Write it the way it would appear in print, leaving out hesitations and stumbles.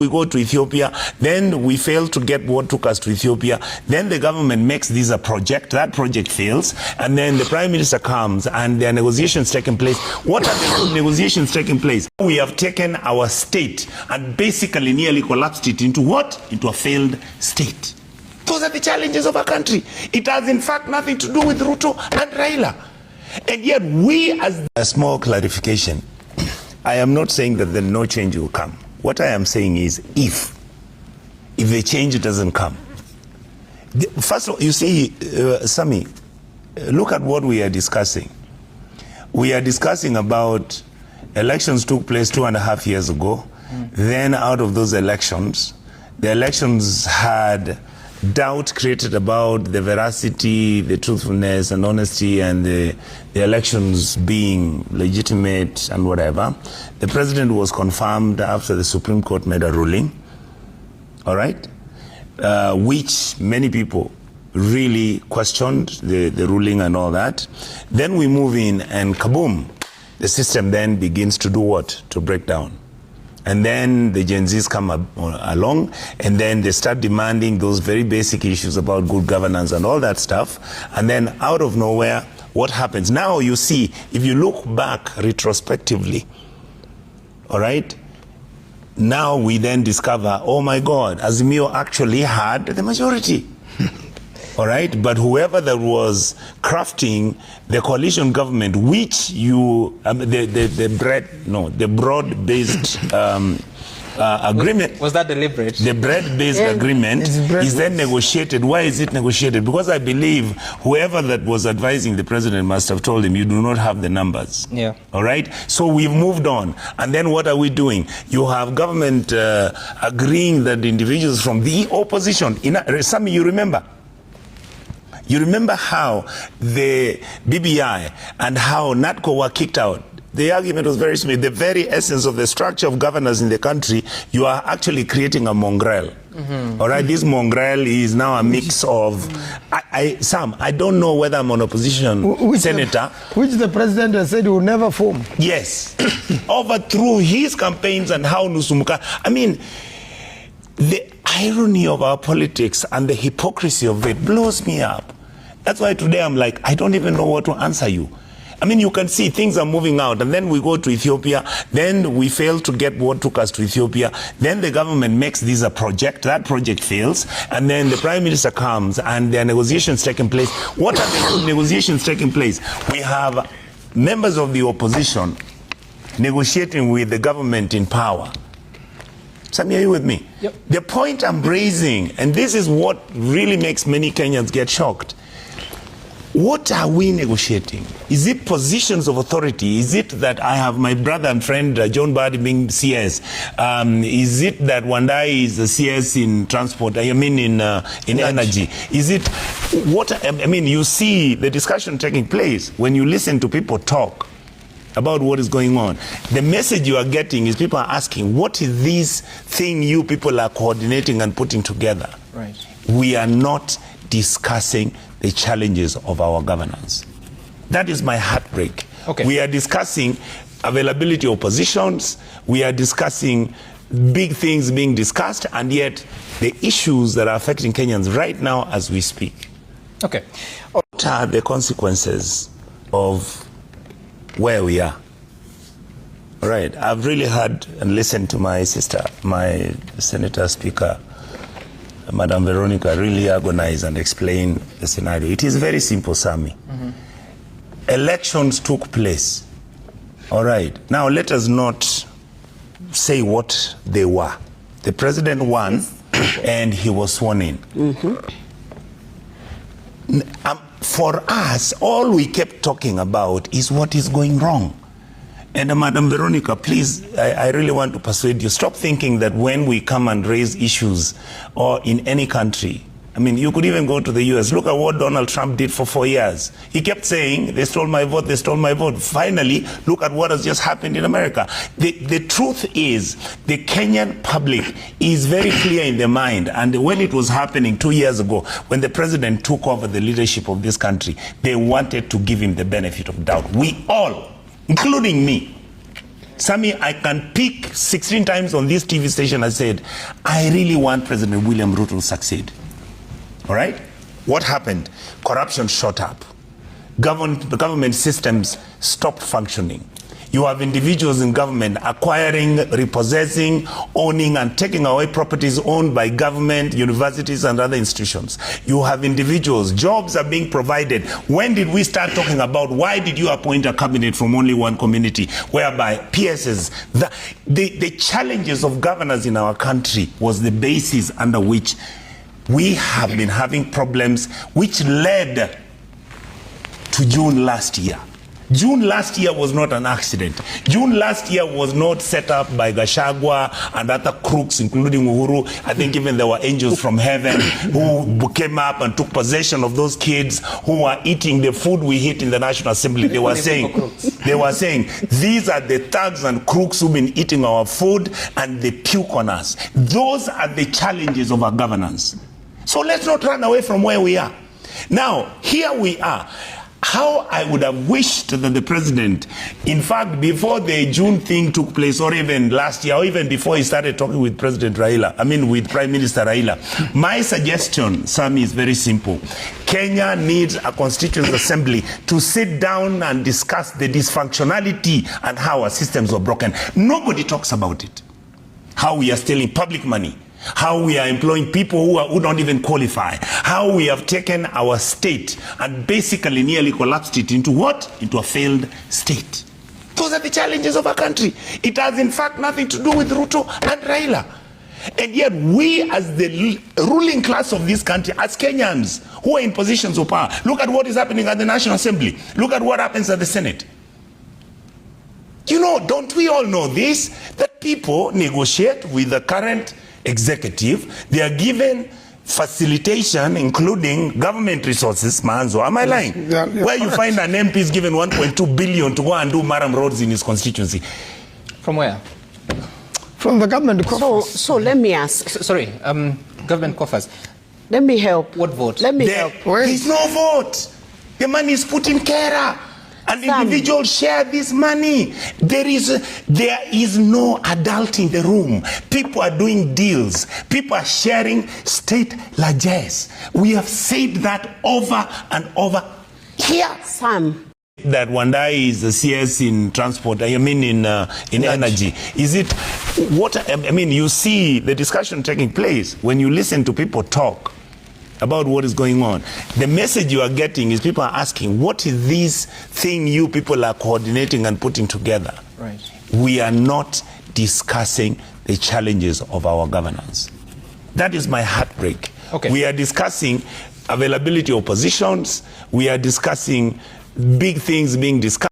We go to Ethiopia, then we fail to get what took us to Ethiopia. Then the government makes this a project. That project fails. And then the Prime Minister comes and there are negotiations taking place. What are the negotiations taking place? We have taken our state and basically nearly collapsed it into what? Into a failed state. Those are the challenges of our country. It has in fact nothing to do with Ruto and Raila. And yet we, as a small clarification, I am not saying that then no change will come. What I am saying is if the change doesn't come. First of all, you see, Sami, look at what we are discussing. We are discussing about elections took place 2.5 years ago. Then out of those elections, the elections had doubt created about the veracity, the truthfulness and honesty and the elections being legitimate and whatever. The president was confirmed after the Supreme Court made a ruling, all right, which many people really questioned the ruling and all that. Then we move in and kaboom, the system then begins to do what? To break down. And then the Gen Zs come along and then they start demanding those very basic issues about good governance and all that stuff. And then out of nowhere, what happens? Now you see, if you look back retrospectively, all right, now we then discover, oh my God, Azimio actually had the majority. All right, but whoever that was crafting the coalition government, which you, the broad-based agreement. Was that deliberate? The broad-based agreement is then negotiated. Why is it negotiated? Because I believe whoever that was advising the president must have told him, you do not have the numbers. Yeah. All right? So we've moved on. And then what are we doing? You have government agreeing that the individuals from the opposition, some you remember, you remember how the BBI and how NATCO were kicked out. The argument was very simple. The very essence of the structure of governance in the country, you are actually creating a mongrel. All right, this mongrel is now a mix of, Sam, I don't know whether I'm an opposition senator. Which the president has said will never form. Yes, through his campaigns and how Nusumuka, I mean, the irony of our politics and the hypocrisy of it blows me up. That's why today I'm like, I don't even know what to answer you. I mean, you can see things are moving out, and then we go to Ethiopia, then we fail to get what took us to Ethiopia, then the government makes this a project, that project fails, and then the Prime Minister comes and there are negotiations taking place. What are the negotiations taking place? We have members of the opposition negotiating with the government in power. Sami, are you with me? Yep. The point I'm raising, and this is what really makes many Kenyans get shocked. What are we negotiating? Is it positions of authority? Is it that I have my brother and friend John Badi being CS? Is it that Wandai is a CS in transport? I mean in energy. Is it what? I mean, you see the discussion taking place when you listen to people talk about what is going on. The message you are getting is people are asking, what is this thing you people are coordinating and putting together? Right. We are not discussing the challenges of our governance. That is my heartbreak. Okay. We are discussing availability of positions, we are discussing big things being discussed, and yet the issues that are affecting Kenyans right now as we speak. Okay. What are the consequences of where we are? All right, I've really heard and listened to my sister, my Senator Speaker, Madam Veronica, really agonize and explain the scenario. It is very simple, Sami. Elections took place. All right. Now let us not say what they were. The president won and he was sworn in. For us, all we kept talking about is what is going wrong. And Madam Veronica, please, I really want to persuade you, stop thinking that when we come and raise issues or in any country, I mean, you could even go to the US. Look at what Donald Trump did for 4 years. He kept saying, they stole my vote, they stole my vote. Finally, look at what has just happened in America. The truth is, the Kenyan public is very clear in their mind. And when it was happening 2 years ago, when the president took over the leadership of this country, they wanted to give him the benefit of doubt. We all, including me, Sammy, I can pick 16 times on this TV station. I said, I really want President William Ruto to succeed. All right? What happened? Corruption shot up. The government systems stopped functioning. You have individuals in government acquiring, repossessing, owning and taking away properties owned by government, universities and other institutions. You have individuals, jobs are being provided. When did we start talking about why did you appoint a cabinet from only one community, whereby PSs, the challenges of governance in our country was the basis under which we have been having problems, which led to June last year. June last year was not an accident. June last year was not set up by Gachagua and other crooks, including Uhuru. I think even there were angels from heaven who came up and took possession of those kids who were eating the food we eat in the National Assembly. They were saying, these are the thugs and crooks who've been eating our food and they puke on us. Those are the challenges of our governance. So let's not run away from where we are. Now, here we are. How I would have wished that the president, in fact, before the June thing took place, or even last year, or even before he started talking with President Raila, with Prime Minister Raila, my suggestion, Sammy, is very simple. Kenya needs a Constituent Assembly to sit down and discuss the dysfunctionality and how our systems are broken. Nobody talks about it. How we are stealing public money. How we are employing people who don't even qualify. How we have taken our state and basically nearly collapsed it into what? Into a failed state. Those are the challenges of our country. It has in fact nothing to do with Ruto and Raila. And yet we as the ruling class of this country, as Kenyans who are in positions of power, look at what is happening at the National Assembly. Look at what happens at the Senate. You know, don't we all know this? That people negotiate with the current executive, they are given facilitation, including government resources. Manzo, am I lying? Yeah. Where you find an MP is given 1.2 billion to go and do Maram roads in his constituency. From where? From the government coffers. So let me ask. Sorry, government coffers. Let me help. What vote? Let me help. There's no vote. The money is put in Kera. And individuals share this money. There is no adult in the room. People are doing deals. People are sharing state largesse. We have said that over and over here. Sam. That Wanda is a CS in transport, in energy. Is it what, you see the discussion taking place when you listen to people talk about what is going on. The message you are getting is people are asking, what is this thing you people are coordinating and putting together? Right. We are not discussing the challenges of our governance. That is my heartbreak. Okay. We are discussing availability of positions. We are discussing big things being discussed.